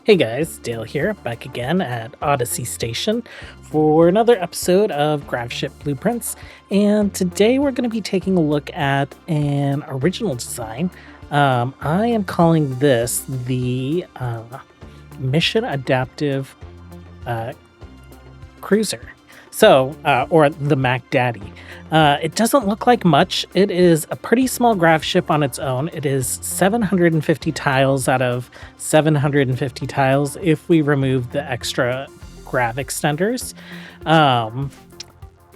Hey guys, Dale here, back again at Odyssey Station for another episode of Gravship Blueprints. And today we're going to be taking a look at an original design. I am calling this the Mission Adaptive Cruiser. Or the Mac Daddy. It doesn't look like much. It is a pretty small grav ship on its own. It is 750 tiles out of 750 tiles if we remove the extra grav extenders.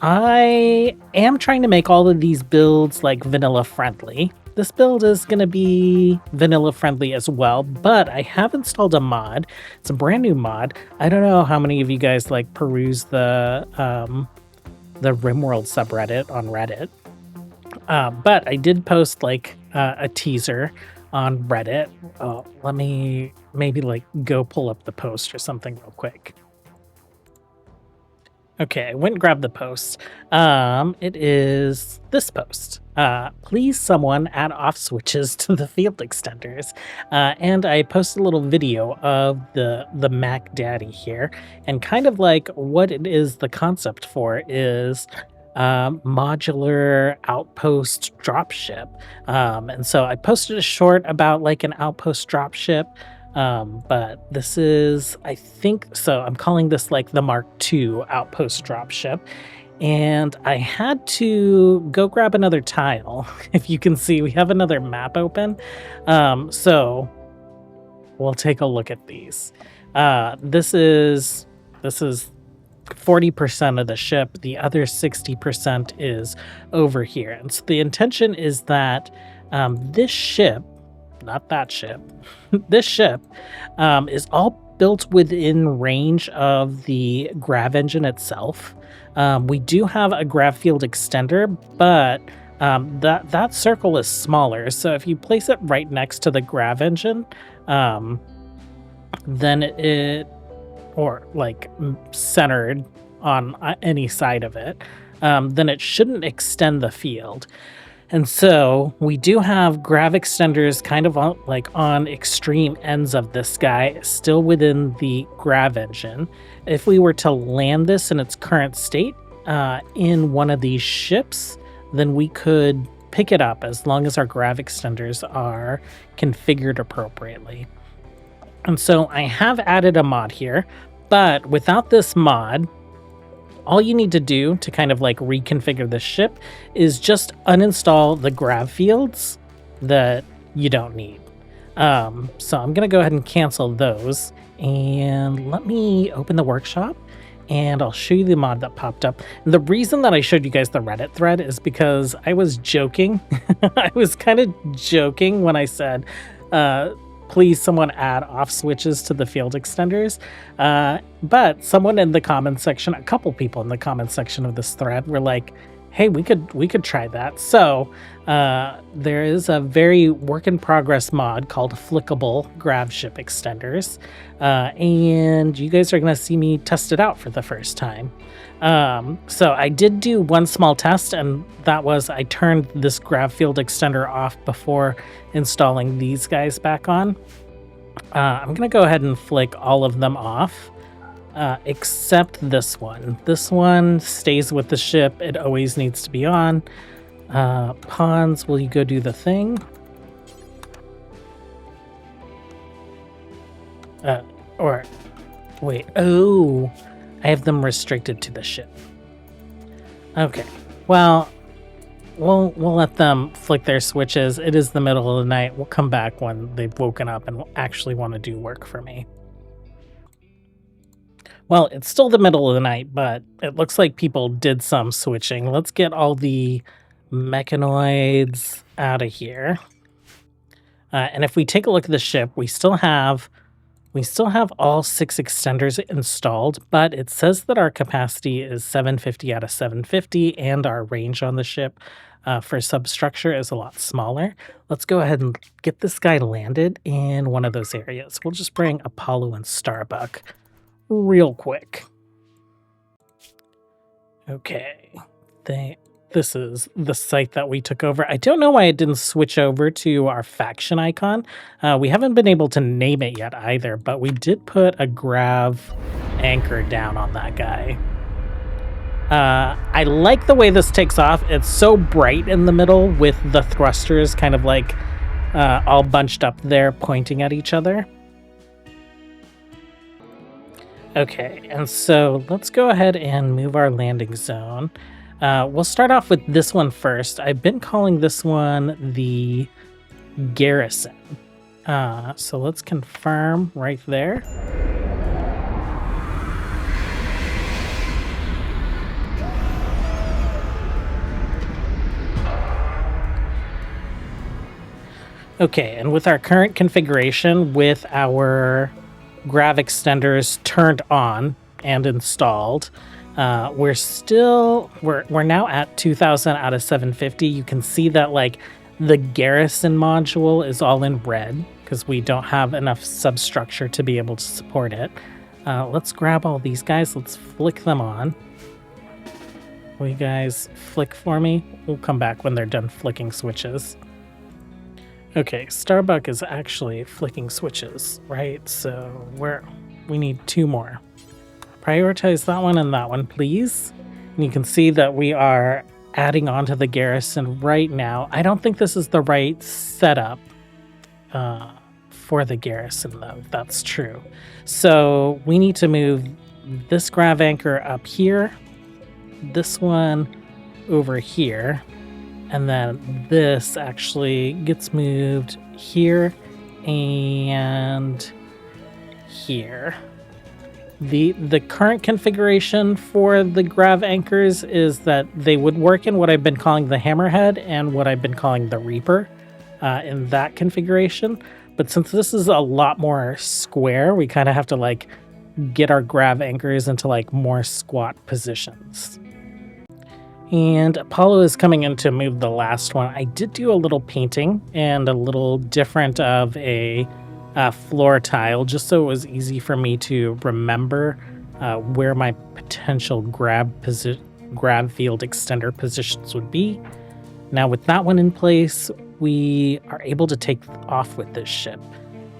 I am trying to make all of these builds like vanilla friendly. This build is going to be vanilla friendly as well, but I have installed a mod. It's a brand new mod. I don't know how many of you guys like peruse the RimWorld subreddit on Reddit, but I did post like a teaser on Reddit. Let me maybe like go pull up the post or something real quick. Okay, I went and grabbed the post. It is this post. Please someone add off switches to the field extenders. And I posted a little video of the Mac Daddy here, and kind of like what it is the concept for is modular outpost dropship. And so I posted a short about like an outpost dropship. But this is, I think, so I'm calling this like the Mark II outpost dropship. And I had to go grab another tile. If you can see, we have another map open. So we'll take a look at these. This is 40% of the ship. The other 60% is over here. And so the intention is that this ship, not that ship, this ship is all built within range of the grav engine itself. We do have a grav field extender, but that circle is smaller. So if you place it right next to the grav engine, then or like centered on any side of it, then it shouldn't extend the field. And so we do have grav extenders kind of on extreme ends of this guy, still within the grav engine. If we were to land this in its current state in one of these ships, then we could pick it up as long as our grav extenders are configured appropriately. And so I have added a mod here, but without this mod, all you need to do to kind of like reconfigure the ship is just uninstall the grav fields that you don't need. So I'm going to go ahead and cancel those, and let me open the workshop and I'll show you the mod that popped up. And the reason that I showed you guys the Reddit thread is because I was joking. I was kind of joking when I said, please someone add off switches to the field extenders. But someone in the comments section, a couple people in the comments section of this thread were like, hey, we could try that. So there is a very work in progress mod called Flickable Gravship extenders. And you guys are going to see me test it out for the first time. So I did do one small test, and that was I turned this grav field extender off before installing these guys back on. I'm going to go ahead and flick all of them off, except this one. This one stays with the ship. It always needs to be on. Pawns, will you go do the thing? Or wait, oh, I have them restricted to the ship. Okay, well, we'll let them flick their switches. It is the middle of the night. We'll come back when they've woken up and actually want to do work for me. Well, it's still the middle of the night, but it looks like people did some switching. Let's get all the mechanoids out of here. And if we take a look at the ship, we still have all 6 extenders installed, but it says that our capacity is 750 out of 750, and our range on the ship for substructure is a lot smaller. Let's go ahead and get this guy landed in one of those areas. We'll just bring Apollo and Starbuck real quick. Okay, this is the site that we took over. I don't know why it didn't switch over to our faction icon. We haven't been able to name it yet either, but we did put a grav anchor down on that guy. I like the way this takes off. It's so bright in the middle with the thrusters kind of like all bunched up there pointing at each other. Okay, and so let's go ahead and move our landing zone. We'll start off with this one first. I've been calling this one the Garrison. So let's confirm right there. Okay, and with our current configuration, with our grav extenders turned on and installed, we're now at 2000 out of 750. You can see that like the Garrison module is all in red because we don't have enough substructure to be able to support it. Let's grab all these guys. Let's flick them on. Will you guys flick for me? We'll come back when they're done flicking switches. Okay, Starbuck is actually flicking switches, right? So we need 2 more. Prioritize that one, please. And you can see that we are adding on to the Garrison right now. I don't think this is the right setup for the Garrison, though. That's true. So we need to move this grav anchor up here, this one over here, and then this actually gets moved here and here. The current configuration for the grav anchors is that they would work in what I've been calling the Hammerhead and what I've been calling the Reaper in that configuration. But since this is a lot more square, we kind of have to like get our grav anchors into like more squat positions. And Apollo is coming in to move the last one. I did do a little painting and a little different of a floor tile, just so it was easy for me to remember where my potential grab field extender positions would be. Now with that one in place, we are able to take off with this ship.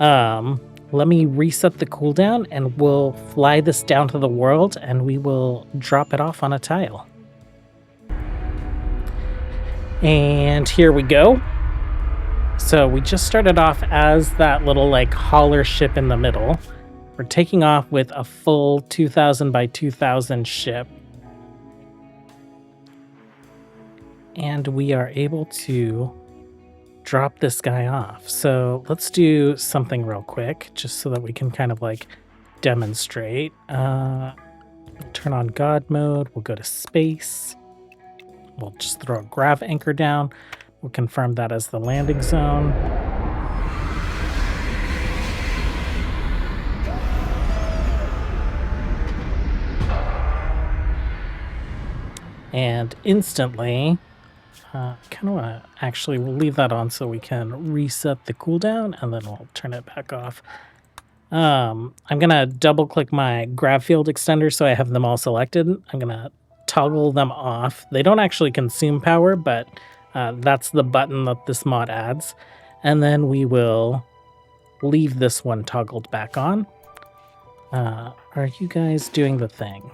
Let me reset the cooldown and we'll fly this down to the world and we will drop it off on a tile. And here we go. So we just started off as that little like hauler ship in the middle. We're taking off with a full 2000 by 2000 ship. And we are able to drop this guy off. So let's do something real quick just so that we can kind of like demonstrate. Turn on God mode. We'll go to space. We'll just throw a grav anchor down. We'll confirm that as the landing zone. And instantly, kind of want to actually, we'll leave that on so we can reset the cooldown and then we'll turn it back off. I'm going to double click my grav field extender so I have them all selected. I'm going to toggle them off. They don't actually consume power, but that's the button that this mod adds. And then we will leave this one toggled back on. Are you guys doing the thing?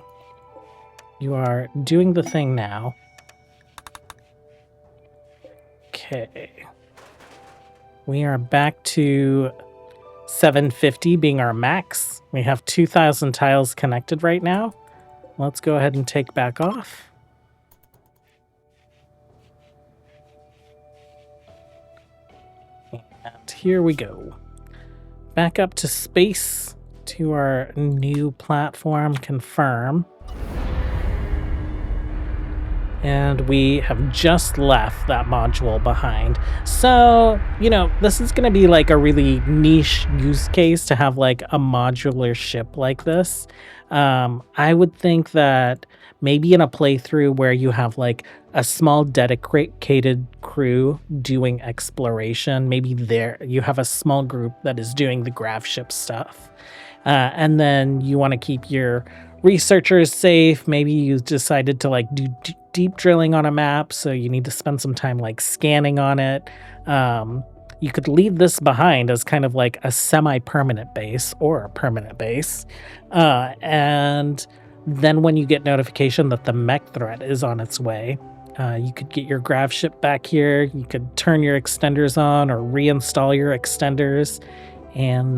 You are doing the thing now. Okay. We are back to 750 being our max. We have 2000 tiles connected right now. Let's go ahead and take back off. And here we go. Back up to space to our new platform, confirm. And we have just left that module behind. So, you know, this is going to be like a really niche use case to have like a modular ship like this. I would think that maybe in a playthrough where you have like a small dedicated crew doing exploration, maybe there you have a small group that is doing the Gravship stuff. And then you want to keep your researcher is safe. Maybe you decided to like do deep drilling on a map, so you need to spend some time like scanning on it. You could leave this behind as kind of like a semi-permanent base or a permanent base. And then when you get notification that the mech threat is on its way, you could get your Gravship back here. You could turn your extenders on or reinstall your extenders, and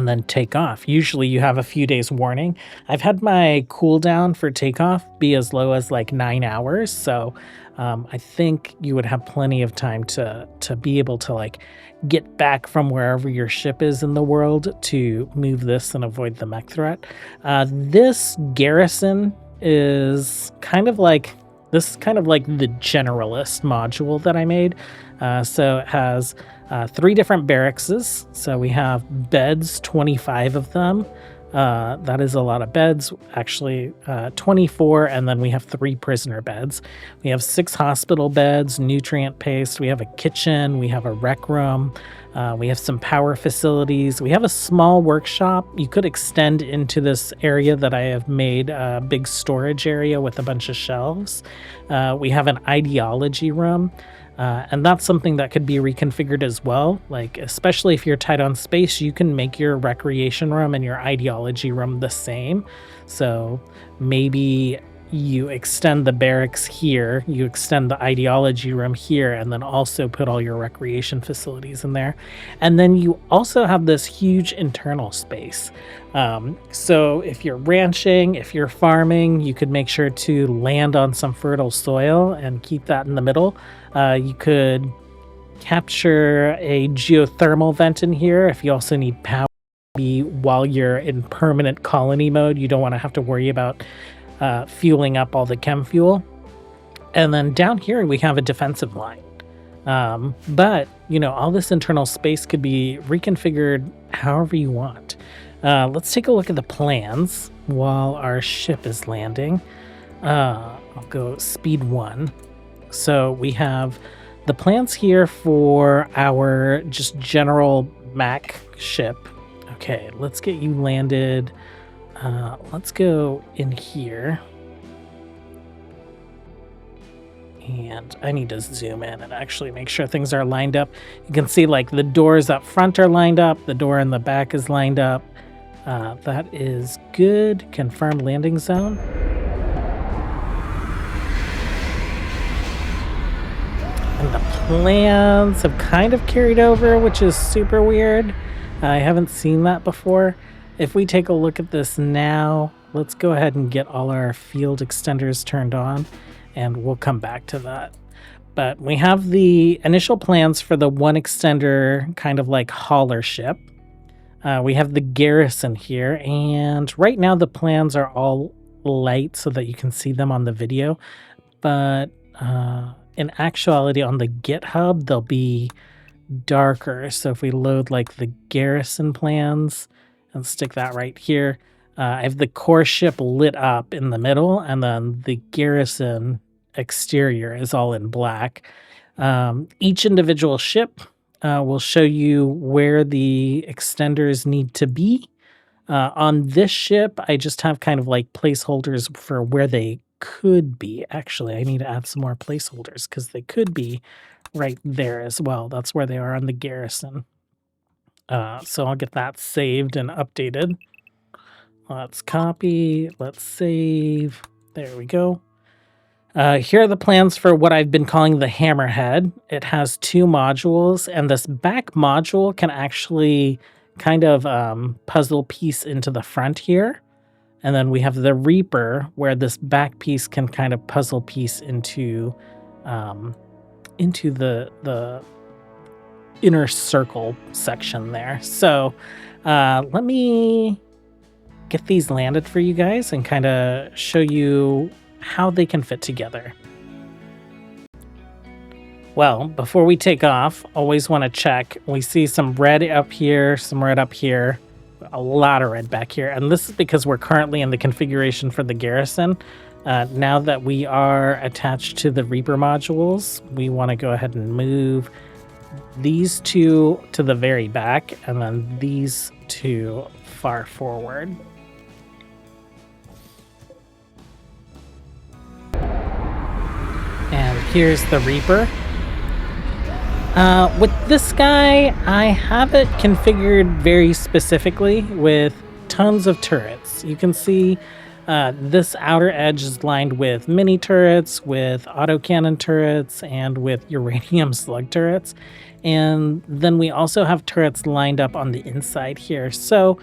then take off. Usually you have a few days warning. I've had my cooldown for takeoff be as low as like 9 hours, so I think you would have plenty of time to be able to like get back from wherever your ship is in the world to move this and avoid the mech threat. This Garrison is kind of like the generalist module that I made. So it has 3 different barracks. So we have beds, 25 of them. That is a lot of beds, actually 24, and then we have 3 prisoner beds. We have 6 hospital beds, nutrient paste, we have a kitchen, we have a rec room, we have some power facilities, we have a small workshop. You could extend into this area that I have made a big storage area with a bunch of shelves. We have an ideology room. And that's something that could be reconfigured as well. Like, especially if you're tight on space, you can make your recreation room and your ideology room the same. So maybe you extend the barracks here, you extend the ideology room here, and then also put all your recreation facilities in there. And then you also have this huge internal space. So if you're ranching, if you're farming, you could make sure to land on some fertile soil and keep that in the middle. You could capture a geothermal vent in here if you also need power. While you're in permanent colony mode, you don't want to have to worry about fueling up all the chem fuel. And then down here we have a defensive line. But, all this internal space could be reconfigured however you want. Let's take a look at the plans while our ship is landing. I'll go speed 1. So we have the plans here for our just general Mac ship. Okay, let's get you landed. Let's go in here. And I need to zoom in and actually make sure things are lined up. You can see like the doors up front are lined up. The door in the back is lined up. That is good. Confirm landing zone. And the plans have kind of carried over, which is super weird. I haven't seen that before. If we take a look at this now, let's go ahead and get all our field extenders turned on, and we'll come back to that. But we have the initial plans for the 1 extender kind of like hauler ship. We have the Garrison here, and right now the plans are all light so that you can see them on the video. But in actuality, on the GitHub, they'll be darker. So if we load like the Garrison plans and stick that right here, I have the core ship lit up in the middle, and then the Garrison exterior is all in black. Each individual ship will show you where the extenders need to be. On this ship, I just have kind of like placeholders for where they could be. Actually, I need to add some more placeholders because they could be right there as well. That's where they are on the Garrison. So I'll get that saved and updated. Let's copy, let's save. There we go. Here are the plans for what I've been calling the Hammerhead. It has 2 modules, and this back module can actually kind of puzzle piece into the front here. And then we have the Reaper, where this back piece can kind of puzzle piece into the inner circle section there. So let me get these landed for you guys and kind of show you how they can fit together. Well, before we take off, always want to check. We see some red up here, some red up here, a lot of red back here. And this is because we're currently in the configuration for the Garrison. Now that we are attached to the Reaper modules, we want to go ahead and move these 2 to the very back, and then these 2 far forward. Here's the Reaper. With this guy, I have it configured very specifically with tons of turrets. You can see this outer edge is lined with mini turrets, with autocannon turrets, and with uranium slug turrets. And then we also have turrets lined up on the inside here. So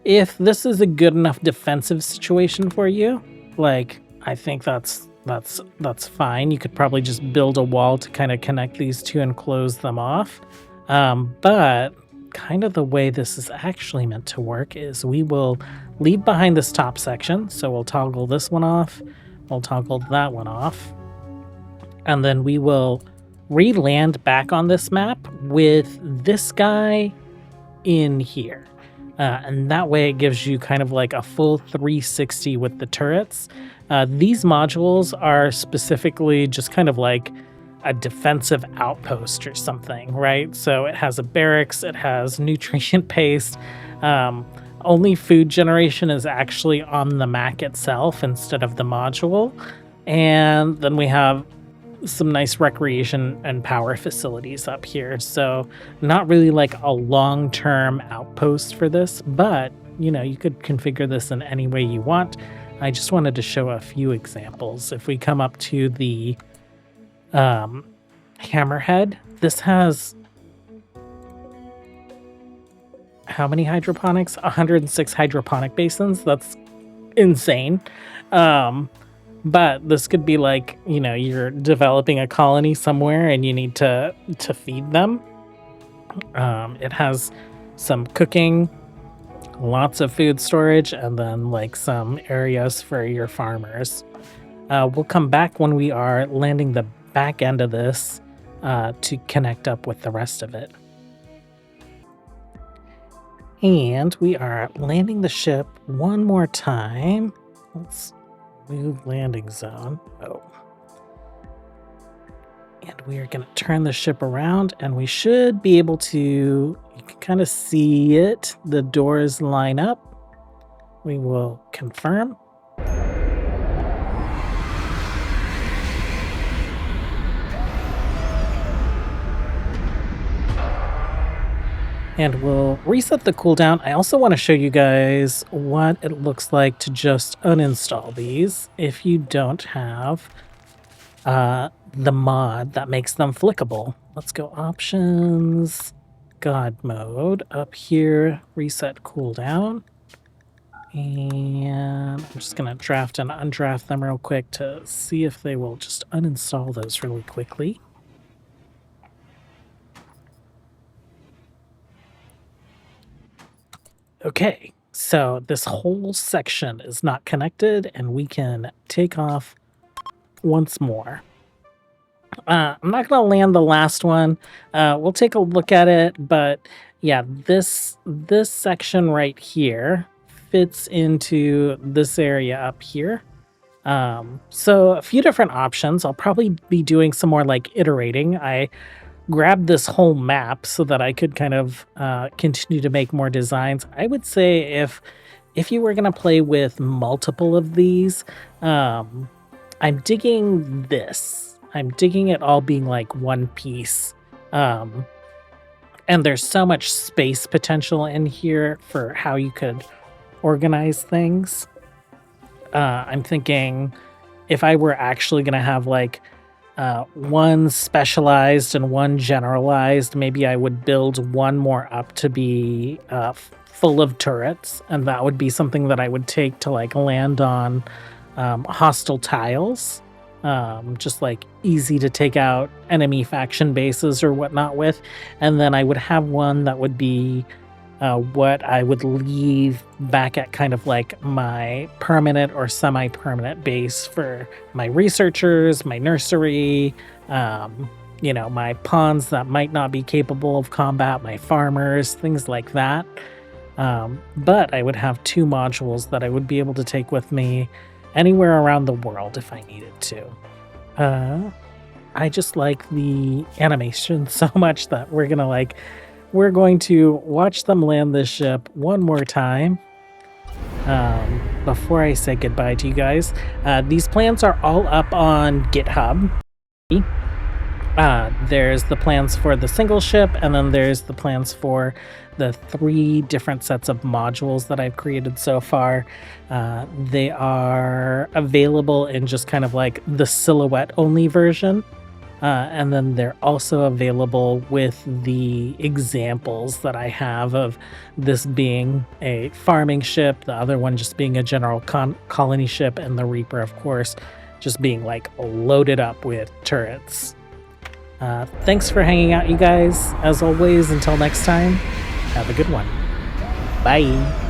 if this is a good enough defensive situation for you, like, I think that's fine. You could probably just build a wall to kind of connect these two and close them off. But kind of the way this is actually meant to work is we will leave behind this top section. So we'll toggle this one off. We'll toggle that one off. And then we will re-land back on this map with this guy in here. And that way it gives you kind of like a full 360 with the turrets. These modules are specifically just kind of like a defensive outpost or something, right? So it has a barracks, it has nutrient paste. Only food generation is actually on the Mac itself instead of the module. And then we have some nice recreation and power facilities up here. So not really like a long-term outpost for this, but you know, you could configure this in any way you want. I just wanted to show a few examples. If we come up to the Hammerhead, this has how many hydroponics? 106 hydroponic basins. That's insane. But this could be like, you know, you're developing a colony somewhere and you need to feed them. It has some cooking, lots of food storage, and then like some areas for your farmers. We'll come back when we are landing the back end of this to connect up with the rest of it. And we are landing the ship one more time. Let's move landing zone. Oh. And we are going to turn the ship around and we should be able to, you can kind of see it. The doors line up. We will confirm. And we'll reset the cooldown. I also want to show you guys what it looks like to just uninstall these if you don't have the mod that makes them flickable. Let's go options, God mode, up here, reset cooldown. And I'm just going to draft and undraft them real quick to see if they will just uninstall those really quickly. Okay, so this whole section is not connected and we can take off once more. I'm not going to land the last one. We'll take a look at it, but yeah, this section right here fits into this area up here. So a few different options. I'll probably be doing some more like iterating. I grabbed this whole map so that I could kind of continue to make more designs. I would say if you were going to play with multiple of these, I'm digging this. I'm digging it all being like one piece. And there's so much space potential in here for how you could organize things. I'm thinking if I were actually going to have like one specialized and one generalized, maybe I would build one more up to be full of turrets, and that would be something that I would take to like land on hostile tiles, just like easy to take out enemy faction bases or whatnot with. And then I would have one that would be what I would leave back at kind of like my permanent or semi-permanent base for my researchers, my nursery, you know, my pawns that might not be capable of combat, my farmers, things like that. But I would have two modules that I would be able to take with me anywhere around the world if I needed to. I just like the animation so much that we're going to watch them land this ship one more time before I say goodbye to you guys. These plans are all up on GitHub. There's the plans for the single ship, and then there's the plans for the 3 different sets of modules that I've created so far. They are available in just kind of like the silhouette only version. And then they're also available with the examples that I have of this being a farming ship, the other one just being a general colony ship, and the Reaper, of course, just being like loaded up with turrets. Thanks for hanging out, you guys. As always, until next time, have a good one. Bye.